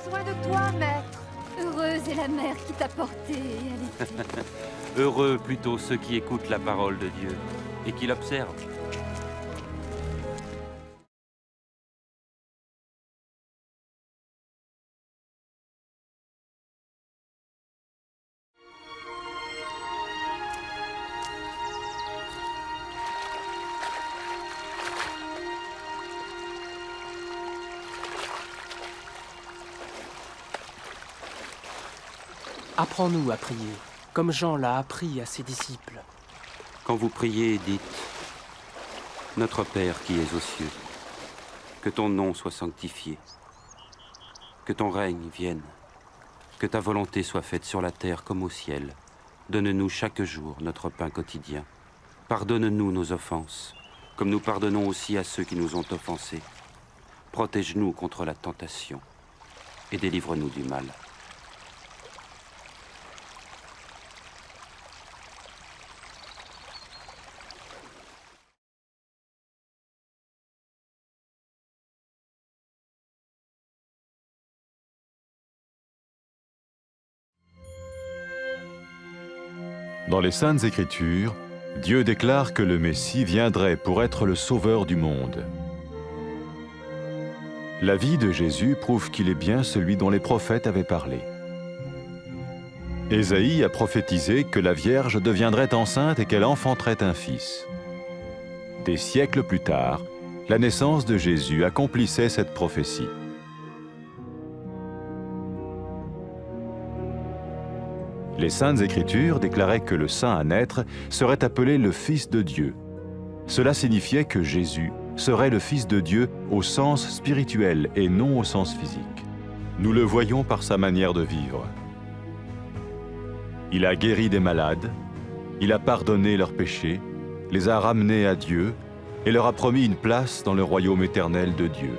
soin de toi, maître. Heureuse est la mère qui t'a porté et allaité. Heureux plutôt ceux qui écoutent la parole de Dieu et qui l'observent. Apprends-nous à prier, comme Jean l'a appris à ses disciples. Quand vous priez, dites « Notre Père qui es aux cieux, que ton nom soit sanctifié, que ton règne vienne, que ta volonté soit faite sur la terre comme au ciel. Donne-nous chaque jour notre pain quotidien. Pardonne-nous nos offenses, comme nous pardonnons aussi à ceux qui nous ont offensés. Protège-nous contre la tentation et délivre-nous du mal. » Dans les Saintes Écritures, Dieu déclare que le Messie viendrait pour être le sauveur du monde. La vie de Jésus prouve qu'il est bien celui dont les prophètes avaient parlé. Ésaïe a prophétisé que la Vierge deviendrait enceinte et qu'elle enfanterait un fils. Des siècles plus tard, la naissance de Jésus accomplissait cette prophétie. Les Saintes Écritures déclaraient que le saint à naître serait appelé le Fils de Dieu. Cela signifiait que Jésus serait le Fils de Dieu au sens spirituel et non au sens physique. Nous le voyons par sa manière de vivre. Il a guéri des malades, il a pardonné leurs péchés, les a ramenés à Dieu et leur a promis une place dans le royaume éternel de Dieu.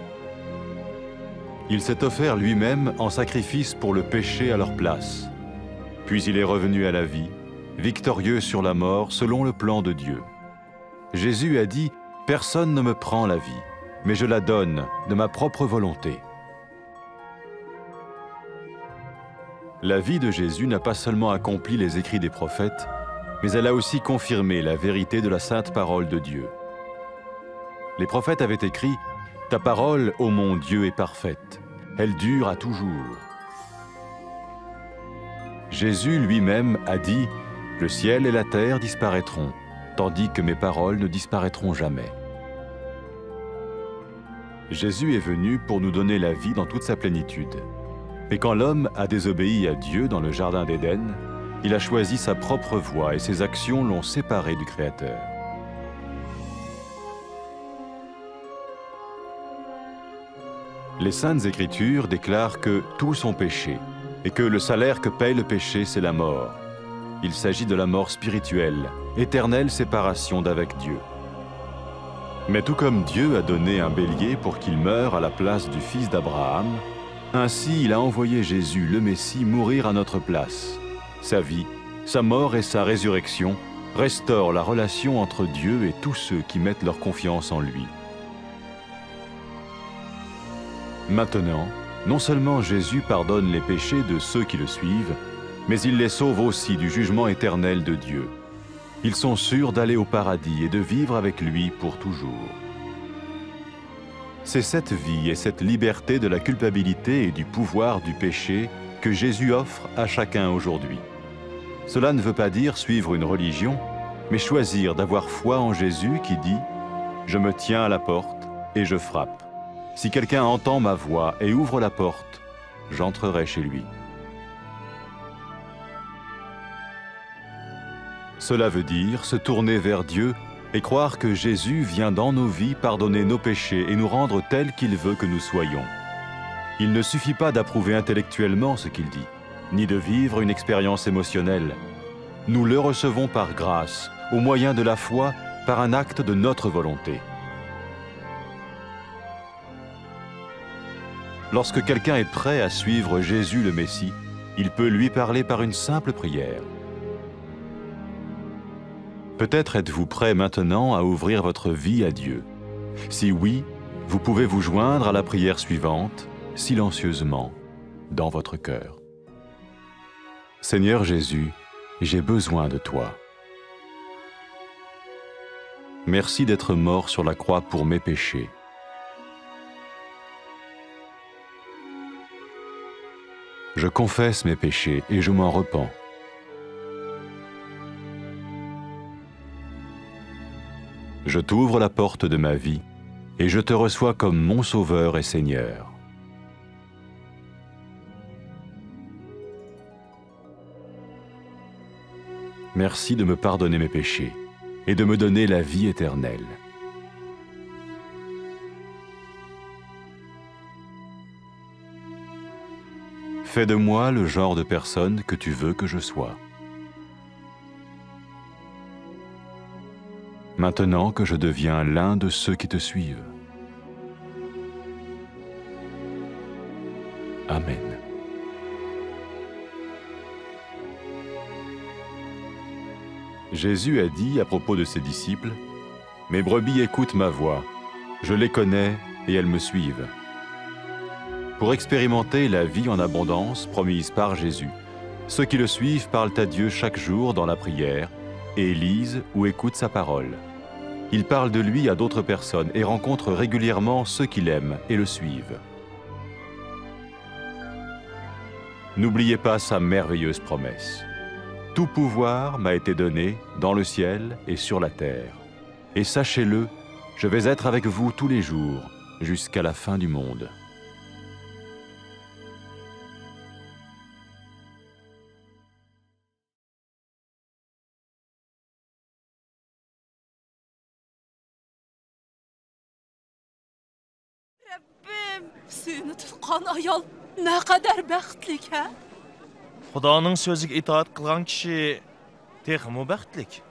Il s'est offert lui-même en sacrifice pour le péché à leur place. Puis il est revenu à la vie, victorieux sur la mort selon le plan de Dieu. Jésus a dit « Personne ne me prend la vie, mais je la donne de ma propre volonté. » La vie de Jésus n'a pas seulement accompli les écrits des prophètes, mais elle a aussi confirmé la vérité de la sainte parole de Dieu. Les prophètes avaient écrit « Ta parole, ô mon Dieu, est parfaite, elle dure à toujours. » Jésus lui-même a dit « Le ciel et la terre disparaîtront, tandis que mes paroles ne disparaîtront jamais. » Jésus est venu pour nous donner la vie dans toute sa plénitude. Et quand l'homme a désobéi à Dieu dans le jardin d'Éden, il a choisi sa propre voie et ses actions l'ont séparé du Créateur. Les Saintes Écritures déclarent que tous sont péchés et que le salaire que paye le péché, c'est la mort. Il s'agit de la mort spirituelle, éternelle séparation d'avec Dieu. Mais tout comme Dieu a donné un bélier pour qu'il meure à la place du fils d'Abraham, ainsi il a envoyé Jésus, le Messie, mourir à notre place. Sa vie, sa mort et sa résurrection restaurent la relation entre Dieu et tous ceux qui mettent leur confiance en lui. Maintenant, non seulement Jésus pardonne les péchés de ceux qui le suivent, mais il les sauve aussi du jugement éternel de Dieu. Ils sont sûrs d'aller au paradis et de vivre avec lui pour toujours. C'est cette vie et cette liberté de la culpabilité et du pouvoir du péché que Jésus offre à chacun aujourd'hui. Cela ne veut pas dire suivre une religion, mais choisir d'avoir foi en Jésus qui dit « Je me tiens à la porte et je frappe. Si quelqu'un entend ma voix et ouvre la porte, j'entrerai chez lui. » Cela veut dire se tourner vers Dieu et croire que Jésus vient dans nos vies pardonner nos péchés et nous rendre tels qu'il veut que nous soyons. Il ne suffit pas d'approuver intellectuellement ce qu'il dit, ni de vivre une expérience émotionnelle. Nous le recevons par grâce, au moyen de la foi, par un acte de notre volonté. Lorsque quelqu'un est prêt à suivre Jésus le Messie, il peut lui parler par une simple prière. Peut-être êtes-vous prêt maintenant à ouvrir votre vie à Dieu. Si oui, vous pouvez vous joindre à la prière suivante, silencieusement. dans votre cœur. Seigneur Jésus, j'ai besoin de toi. Merci d'être mort sur la croix pour mes péchés. Je confesse mes péchés et je m'en repens. Je t'ouvre la porte de ma vie et je te reçois comme mon Sauveur et Seigneur. Merci de me pardonner mes péchés et de me donner la vie éternelle. Fais de moi le genre de personne que tu veux que je sois. Maintenant que je deviens l'un de ceux qui te suivent. Amen. Jésus a dit à propos de ses disciples, « Mes brebis écoutent ma voix, je les connais et elles me suivent. » Pour expérimenter la vie en abondance promise par Jésus, ceux qui le suivent parlent à Dieu chaque jour dans la prière et lisent ou écoutent sa parole. Ils parlent de lui à d'autres personnes et rencontrent régulièrement ceux qui l'aiment et le suivent. N'oubliez pas sa merveilleuse promesse. Tout pouvoir m'a été donné dans le ciel et sur la terre. Et sachez-le, je vais être avec vous tous les jours, jusqu'à la fin du monde. Rabbim, seni tutqan ayol naqadar baxtlik, ha? Xudoning so'ziga itoat qilgan kishi texmi baxtlik.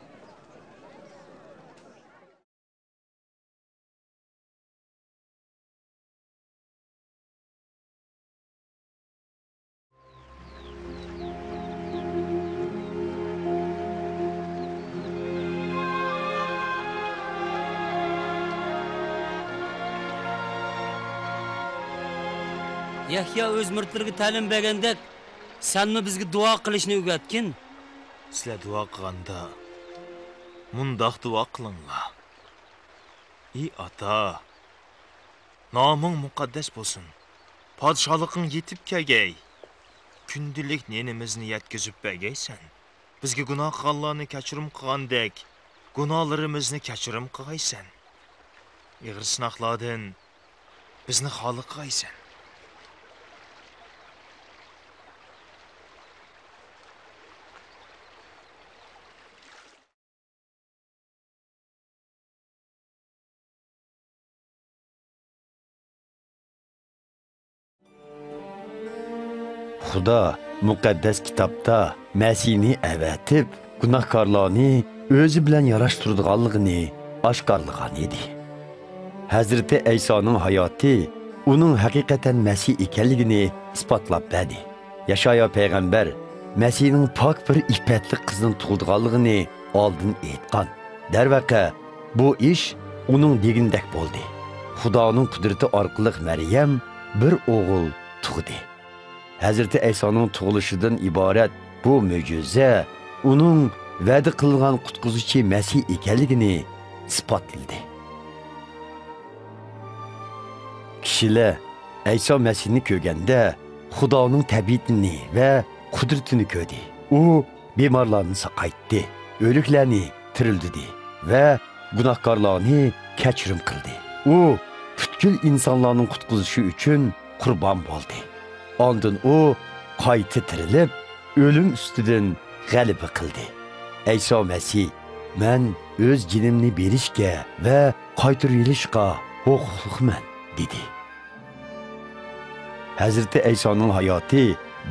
Yahya o'z murtlariga ta'lim bergandek, senmi bizga duo qilishni o'rgatgin? Sizlar duo qilganda mundoq duo qilinglar. Ey ota, noming muqaddas bo'lsin. Podshohliging yetib kelgay. Kundilik nenimizni yetkazib bergaysan. Bizga gunoh qilganlarni kechirim qilgandek, gunohlarimizni kechirim qilgaysan. Ig'ir sinoqlardan bizni xoli qilgaysan. Xudo muqaddas kitobda Masihni avatib, gunohkorlarni o'zi bilan yarashtirganligini oshkorlagan edi. Hazrati Aysoning hayoti uning haqiqatan Masih ekanligini isbotlab berdi. Yashaya payg'ambar Masihning pok bir ifatli qizning tug'ilganligini oldin aytgan. Darvaqa bu ish uning degindek bo'ldi. Xudoning qudrati orqali Maryam bir o'g'il tug'di. Hazreti Aysoning tug'ilishidan iborat bu mo'jiza uning va'da qilgan qutquzuchi Masih ekanligini isbotladi. Kishilar Ayso Masihni ko'rganda Xudoning tabiatini va qudratini ko'rdi. U bemorlarni saqaytdi, o'liklarni tirildi va gunohkorlarni kechirim qildi. U butkul insonlarning qutquzishi uchun qurbon bo'ldi. Ondan o qayta tirilib, o'lim ustidan g'alaba qildi. Ayso Masih, men o'z jinimni berishga va qaytarib yilishga huquqliman dedi. Hazrati Aysoning hayoti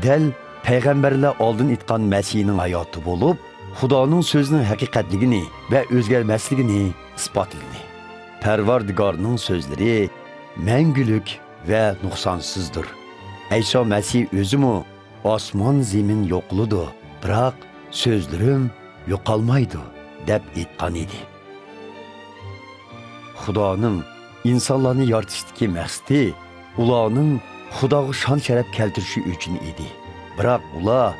dal payg'ambarlar oldin aytgan Masihning hayoti bo'lib, Xudoning so'zining haqiqatligini va o'zgarmasligini isbotladi. Parvardigorning so'zlari mangulik va nuqsonsizdir. Ayso Masih o'zimi osmon zemin yo'qludi, biroq so'zlarim yo'qolmaydi deb aytgan edi. Xudoning insonlarni yoritishdagi maqsadi ularning Xudoga shon sharaf keltirishi uchun edi. Biroq ular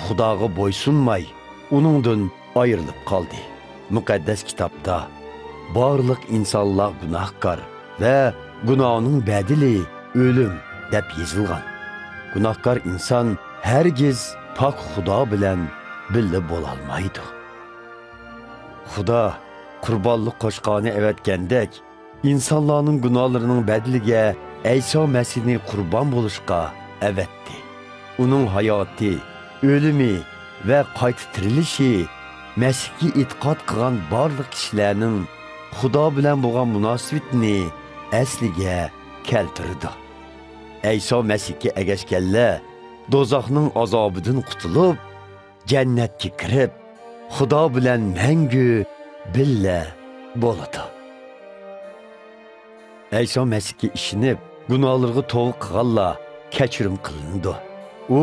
Xudoga bo'ysunmay, uningdan ayrilib qoldi. Muqaddas kitobda barliq insonlar gunohkor va gunohning bedeli o'lim deb yozilgan. Gunohkor inson hargiz pok Xudo bilan birga bo'la olmaydi. Xudo qurbonlik qo'shqoni avatgandek, insonlarning gunohlarining bedeliga İsa Mesihni qurbon bo'lishga avatdi. Uning hayoti, o'limi va qayta tirilishi Mesihga e'tiqod qilgan barliq kishilarning Xudo bilan bo'lgan munosabatini asliga keltirdi. İsa Mesihga ergashganlar dozoqning azobidan qutulib, jannatga kirib, Xudo bilan mangu birga bo'ladi. İsa Mesihga ishinib, gunohlarga to'g'ri qilganlar kechirim qilindi. U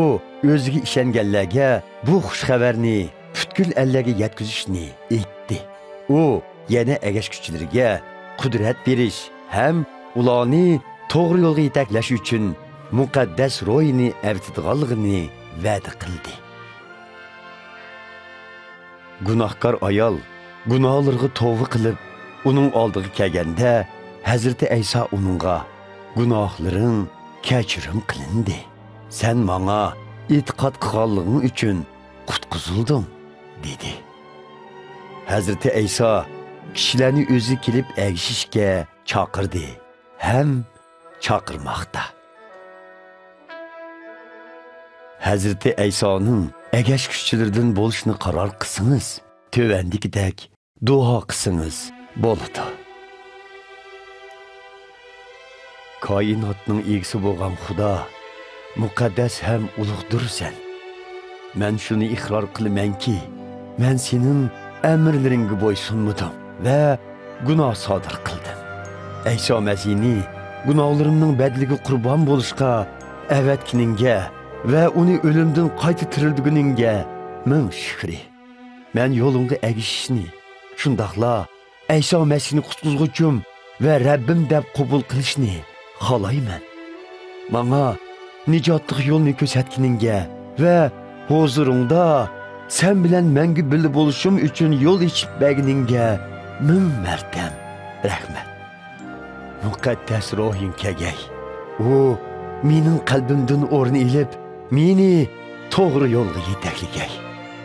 o'ziga ishonganlarga bu xush xabarni butkul ellarga yetkazishni aytdi. U yana ergashuvchilarga qudrat berish ham ularni to'g'ri yo'lga yetaklash uchun muqaddas ruhini avtidganligini va'da qildi. Gunohkor ayol gunohlarga tavba qilib, uning oldiga kelganda Hazreti İsa uningga gunohlaring kechirim qilindi. Sen menga e'tiqod qilganliging uchun qutqizilding, dedi. Hazreti İsa kishilarni o'zi kelib ergishishga chaqirdi ham chaqirmoqda. Hazreti İsa'ning ergashuvchilaridan bo'lishni qaror qilsangiz, tövendikidek duo qilsangiz bo'ladi. Kainatning egisi bo'lgan Xudo muqaddas ham ulug'dir sen. Men shuni iqror qilamanki, men sening amrlaringga bo'ysunmadim va gunoh sodir qildim. İsa Mesihni gunohlarimning badliga qurbon bo'lishga avatkiningga va uni o'limdan qayta tirildiguningga ming shukr. Men yo'limga ergishishni, shundaqla İsa Mesihni qutqizuvchim va Rabbim deb qabul qilishni xohlayman. Menga nijotlik yo'lni ko'rsatkiningga va huzuringda sen bilan menga birga bo'lishim uchun yo'l ochib berganingga ming martam rahmat. Muqaddas ruhing kelgay. U mening qalbimdan o'rin olib, meni to'g'ri yo'lga yetakligay.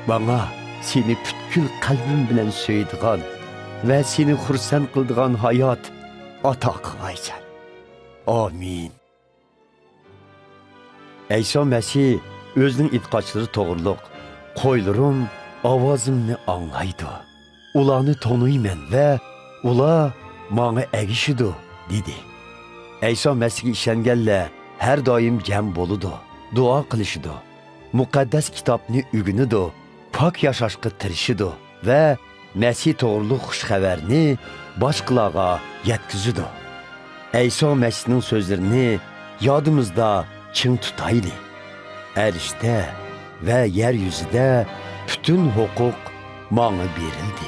Menga seni butkul qalbim bilan suydigan va seni xursand qildigan hayot ato qilgaysan. Amin. İsa Mesih o'zining e'tiqodchilari to'g'riliq, qo'ylarim ovozimni anglaydi. Ularni tanıyman va ular menga ergishidi, dedi. İsa Mesihga ishonganlar har doim jam bo'ladi, duo qilishidi, muqaddas kitobni o'rganidi, pok yashashga tirishidi va Mesih to'g'riliq xush xabarni boshqalarga yetkazidi. İsa Mesihning so'zlarini yodimizda ching tutayli. Erishda va yer yuzida bütün huquq menga berildi.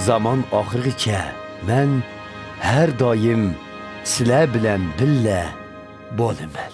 Zaman oxirigacha men har doim sizlar bilan birga bo'laman.